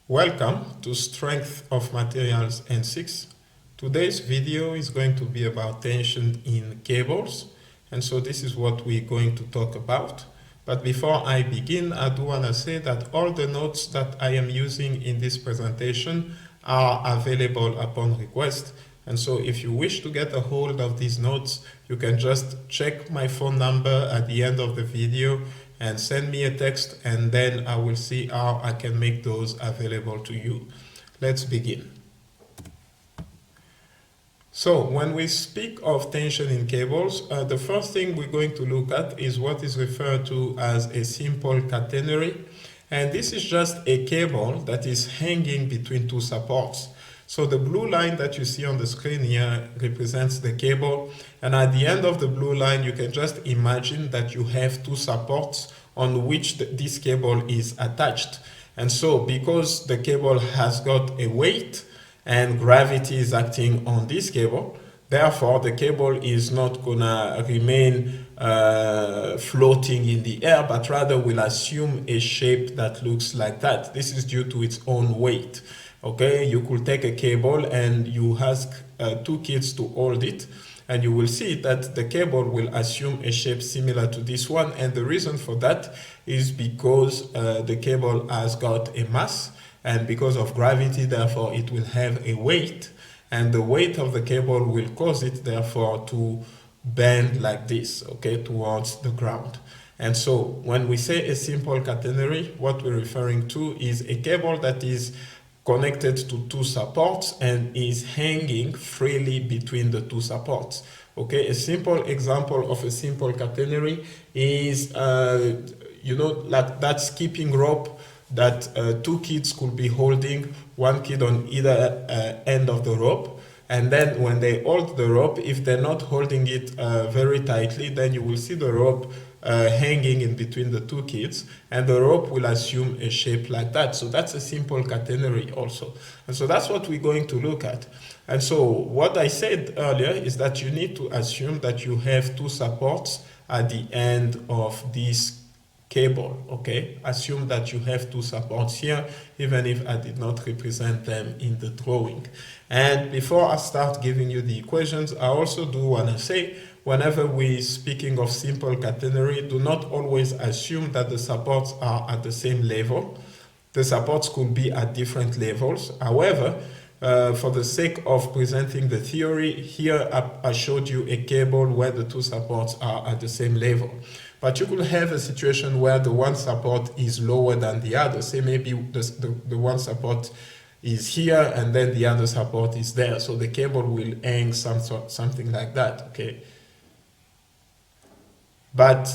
Welcome to Strength of Materials N6. Today's video is going to be about tension in cables, and so this is what we're going to talk about. But before I begin, I do want to say that all the notes that I am using in this presentation are available upon request. And so if you wish to get a hold of these notes, you can just check my phone number at the end of the video and send me a text, and then I will see how I can make those available to you. Let's begin. So when we speak of tension in cables, the first thing we're going to look at is what is referred to as a simple catenary. And this is just a cable that is hanging between two supports. So the blue line that you see on the screen here represents the cable. And at the end of the blue line, you can just imagine that you have two supports on which this cable is attached. And so because the cable has got a weight and gravity is acting on this cable, therefore the cable is not gonna remain floating in the air, but rather will assume a shape that looks like that. This is due to its own weight. Okay, you could take a cable and you ask two kids to hold it, and you will see that the cable will assume a shape similar to this one. And the reason for that is because the cable has got a mass, and because of gravity, therefore it will have a weight, and the weight of the cable will cause it therefore to bend like this, okay, towards the ground. And so when we say a simple catenary, what we're referring to is a cable that is connected to two supports and is hanging freely between the two supports. Okay, a simple example of a simple catenary is, like that skipping rope that two kids could be holding, one kid on either end of the rope. And then when they hold the rope, if they're not holding it very tightly, then you will see the rope hanging in between the two kids, and the rope will assume a shape like that. So that's a simple catenary also. And so that's what we're going to look at. And so what I said earlier is that you need to assume that you have two supports at the end of this cable, okay? Assume that you have two supports here, even if I did not represent them in the drawing. And before I start giving you the equations, I also do want to say, whenever we're speaking of simple catenary, do not always assume that the supports are at the same level. The supports could be at different levels. However, for the sake of presenting the theory, here I showed you a cable where the two supports are at the same level. But you could have a situation where the one support is lower than the other. Say maybe the one support is here and then the other support is there. So the cable will hang something like that, okay? But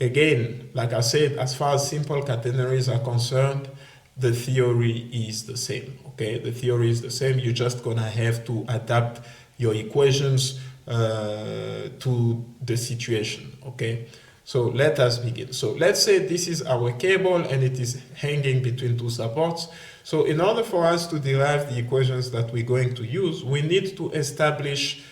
again, like I said, as far as simple catenaries are concerned, the theory is the same, okay? The theory is the same. You're just gonna have to adapt your equations to the situation, okay? So let us begin. So let's say this is our cable and it is hanging between two supports. So in order for us to derive the equations that we're going to use, we need to establish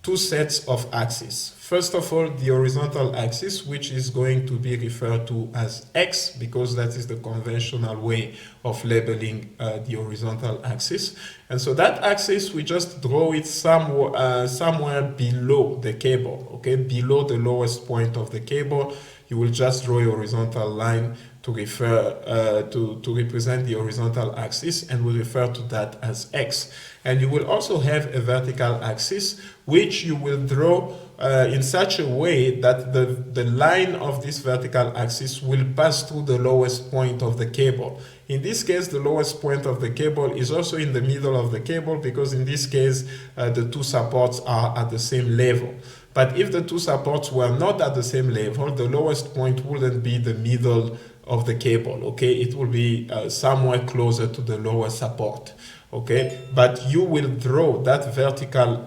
two sets of axes. First of all, the horizontal axis, which is going to be referred to as X, because that is the conventional way of labeling the horizontal axis. And so that axis, we just draw it somewhere below the cable, okay? Below the lowest point of the cable, you will just draw a horizontal line to refer to represent the horizontal axis, and we'll refer to that as X. And you will also have a vertical axis, which you will draw in such a way that the line of this vertical axis will pass through the lowest point of the cable. In this case, the lowest point of the cable is also in the middle of the cable, because in this case, the two supports are at the same level. But if the two supports were not at the same level, the lowest point wouldn't be the middle of the cable, okay? It will be somewhere closer to the lower support, okay? But you will draw that vertical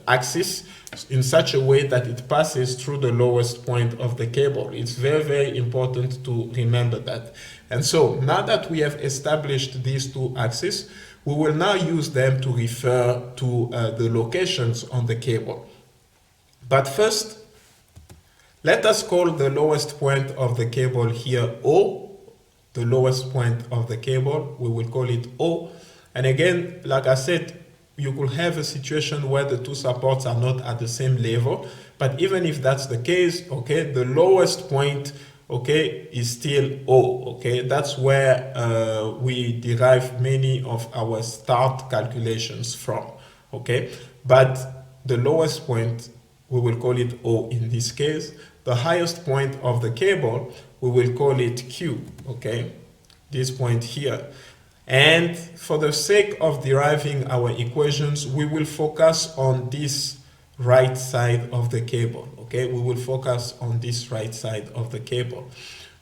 axis in such a way that it passes through the lowest point of the cable. It's very, very important to remember that. And so now that we have established these two axes, we will now use them to refer to the locations on the cable. But first, let us call the lowest point of the cable here O, the lowest point of the cable, we will call it O. And again, like I said, you could have a situation where the two supports are not at the same level, but even if that's the case, okay, the lowest point, okay, is still O, okay? That's where we derive many of our start calculations from, okay? But the lowest point, we will call it O in this case. The highest point of the cable, we will call it Q, okay? This point here. And for the sake of deriving our equations, we will focus on this right side of the cable, okay? We will focus on this right side of the cable,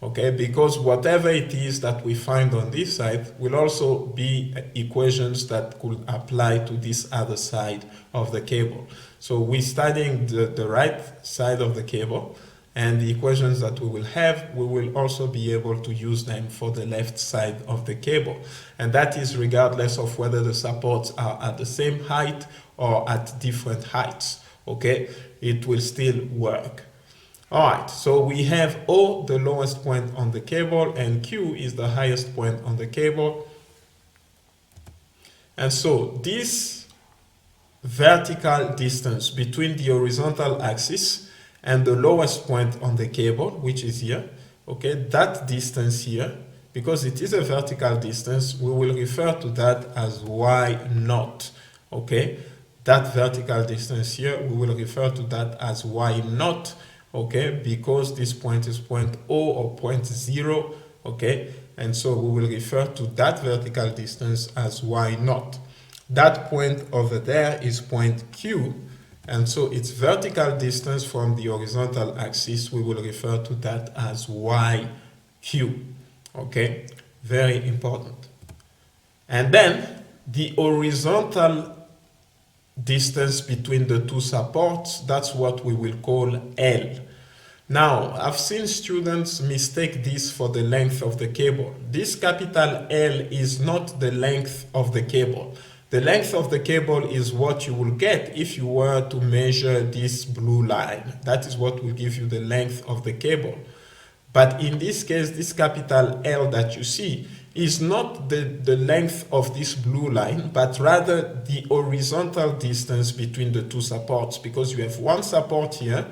okay? Because whatever it is that we find on this side will also be equations that could apply to this other side of the cable. So we're studying the right side of the cable, and the equations that we will have, we will also be able to use them for the left side of the cable. And that is regardless of whether the supports are at the same height or at different heights, okay? It will still work. All right, so we have O, the lowest point on the cable, and Q is the highest point on the cable. And so this vertical distance between the horizontal axis and the lowest point on the cable, which is here, okay, that distance here, because it is a vertical distance, we will refer to that as y naught, okay? That vertical distance here, we will refer to that as y naught, okay, because this point is point O or point 0, okay? And so we will refer to that vertical distance as y naught. That point over there is point Q, and so its vertical distance from the horizontal axis, we will refer to that as YQ, okay? Very important. And then the horizontal distance between the two supports, that's what we will call L. Now, I've seen students mistake this for the length of the cable. This capital L is not the length of the cable. The length of the cable is what you will get if you were to measure this blue line. That is what will give you the length of the cable. But in this case, this capital L that you see is not the length of this blue line, but rather the horizontal distance between the two supports, because you have one support here,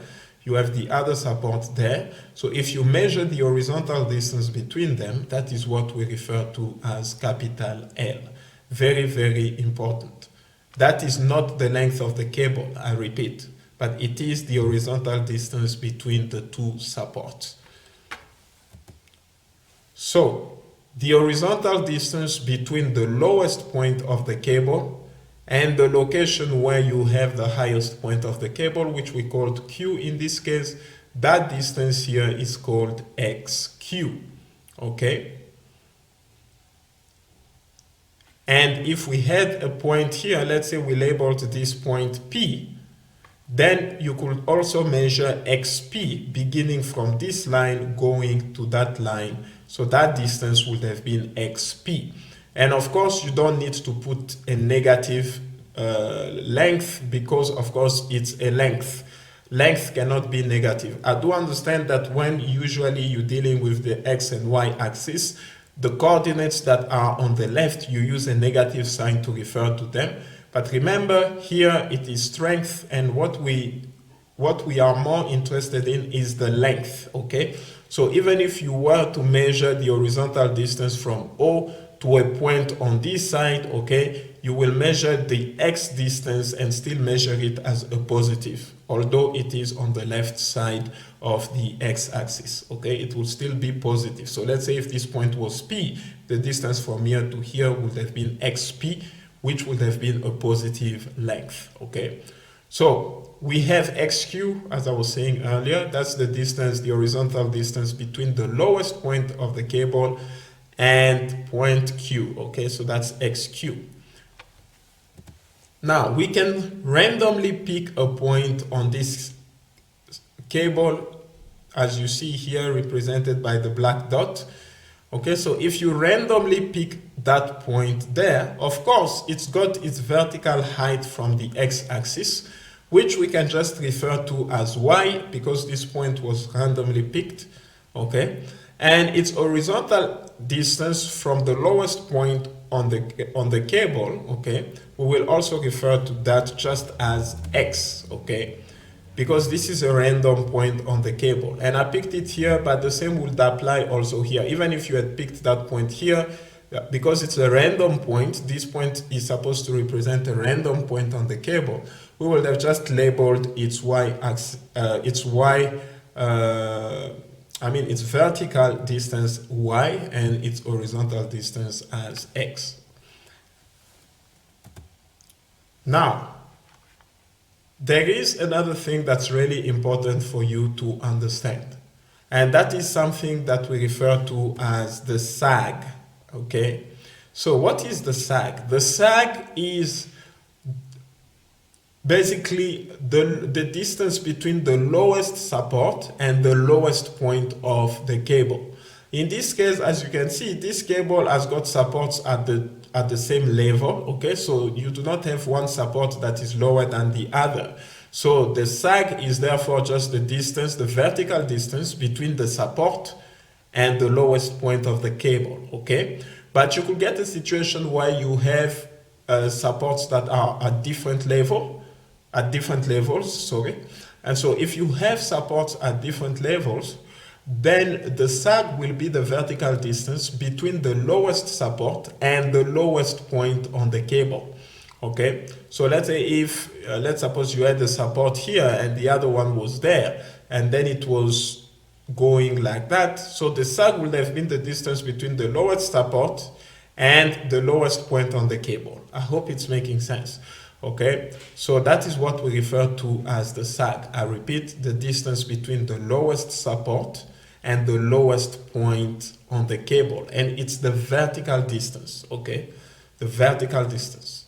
you have the other support there. So if you measure the horizontal distance between them, that is what we refer to as capital L. Very, very important. That is not the length of the cable, I repeat, but it is the horizontal distance between the two supports. So, the horizontal distance between the lowest point of the cable and the location where you have the highest point of the cable, which we called Q in this case, that distance here is called XQ, okay? And if we had a point here, let's say we labeled this point P, then you could also measure XP beginning from this line going to that line. So that distance would have been XP. And of course, you don't need to put a negative length because, of course, it's a length. Length cannot be negative. I do understand that when usually you're dealing with the X and Y axis, the coordinates that are on the left, you use a negative sign to refer to them. But remember, here it is strength, and what we are more interested in is the length, okay? So even if you were to measure the horizontal distance from O to a point on this side, okay, you will measure the X distance and still measure it as a positive, although it is on the left side of the x-axis, okay? It will still be positive. So let's say if this point was P, the distance from here to here would have been XP, which would have been a positive length, okay? So we have XQ, as I was saying earlier, that's the distance, the horizontal distance between the lowest point of the cable and point Q, okay? So that's XQ. Now, we can randomly pick a point on this cable, as you see here, represented by the black dot. Okay, so if you randomly pick that point there, of course, it's got its vertical height from the x-axis, which we can just refer to as y, because this point was randomly picked, okay? and its horizontal distance from the lowest point on the cable, okay, we will also refer to that just as x, okay, because this is a random point on the cable, and I picked it here, but the same would apply also here. Even if you had picked that point here, because it's a random point, this point is supposed to represent a random point on the cable, we would have just labeled its y-axis, its vertical distance y and its horizontal distance as x. Now, there is another thing that's really important for you to understand, and that is something that we refer to as the sag, okay? So what is the sag? The sag is basically the distance between the lowest support and the lowest point of the cable. In this case, as you can see, this cable has got supports at the same level, okay? So you do not have one support that is lower than the other. So the sag is therefore just the distance, the vertical distance between the support and the lowest point of the cable, okay? But you could get a situation where you have supports that are at different levels, sorry. And so if you have supports at different levels, then the sag will be the vertical distance between the lowest support and the lowest point on the cable, okay? So let's say if, let's suppose you had the support here and the other one was there, and then it was going like that, so the sag would have been the distance between the lowest support and the lowest point on the cable. I hope it's making sense. Okay, so that is what we refer to as the sag. I repeat, the distance between the lowest support and the lowest point on the cable, and it's the vertical distance, okay? The vertical distance,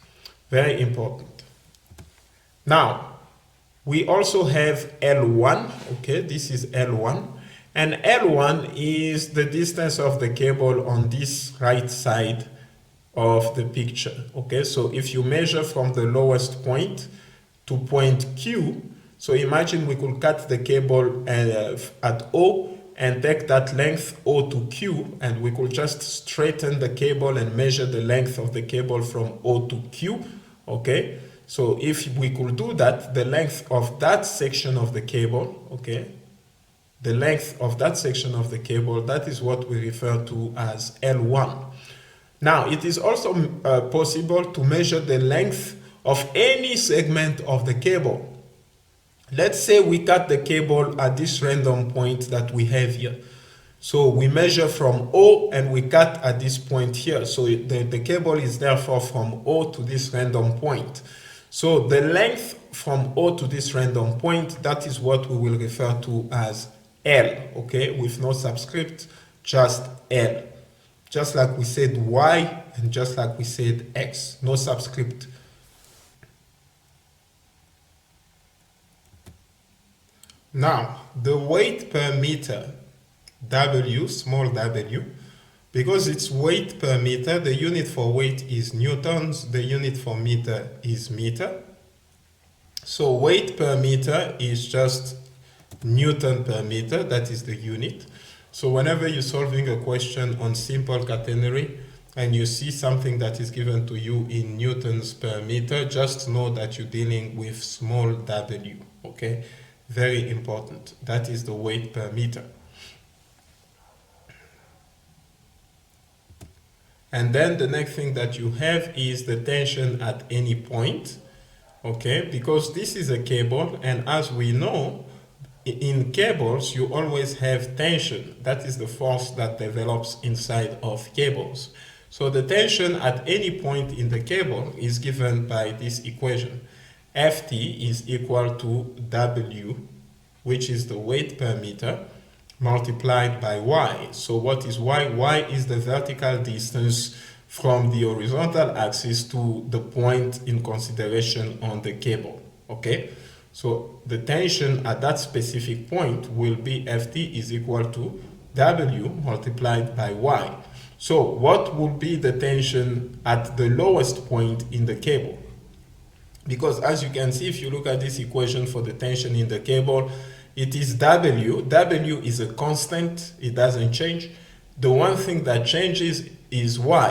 very important. Now, we also have L1, okay? This is L1, and L1 is the distance of the cable on this right side of the picture, okay? So if you measure from the lowest point to point Q, so imagine we could cut the cable at O and take that length O to Q, and we could just straighten the cable and measure the length of the cable from O to Q, okay? So if we could do that, the length of that section of the cable, okay, the length of that section of the cable, that is what we refer to as L1. Now, it is also possible to measure the length of any segment of the cable. Let's say we cut the cable at this random point that we have here. So we measure from O and we cut at this point here. So the cable is therefore from O to this random point. So the length from O to this random point, that is what we will refer to as L, okay, with no subscript, just L. Just like we said Y and just like we said X, no subscript. Now, the weight per meter, W, small w, because it's weight per meter, the unit for weight is newtons, the unit for meter is meter. So weight per meter is just Newton per meter, that is the unit. So whenever you're solving a question on simple catenary and you see something that is given to you in newtons per meter, just know that you're dealing with small w, okay? Very important. That is the weight per meter. And then the next thing that you have is the tension at any point, okay? Because this is a cable, and as we know, in cables, you always have tension. That is the force that develops inside of cables. So the tension at any point in the cable is given by this equation. Ft is equal to W, which is the weight per meter, multiplied by Y. So what is Y? Y is the vertical distance from the horizontal axis to the point in consideration on the cable, okay? So the tension at that specific point will be Ft is equal to W multiplied by Y. So what would be the tension at the lowest point in the cable? Because as you can see, if you look at this equation for the tension in the cable, it is W. W is a constant, it doesn't change. The one thing that changes is Y.